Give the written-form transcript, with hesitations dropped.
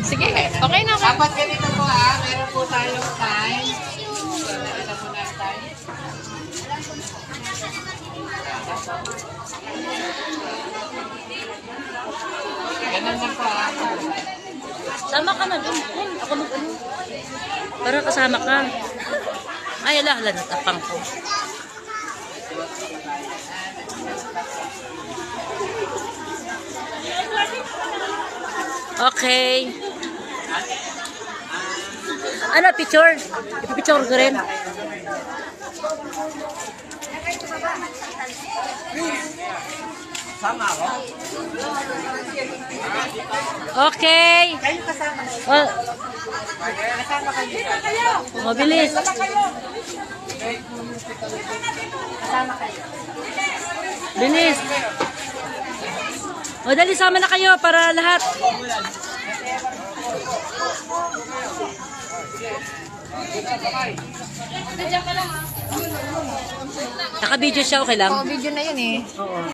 Sige, okay na. Dapat ganito po meron po tayong time. Ano po na time? Ganun lang po Sama ka na doon. Ako mag-ano. Para kasama ka. Ay, ala, natapang ko. Okay. Ano, picture? Ipipicture ko rin. Sama ako? Okay. Kayo kasama. Oh, Kasama kayo. mabilis. Kasama kayo. Bilis. O, dali, sama na kayo para lahat. Naka-video siya, okay lang? Video na yun eh. Oo.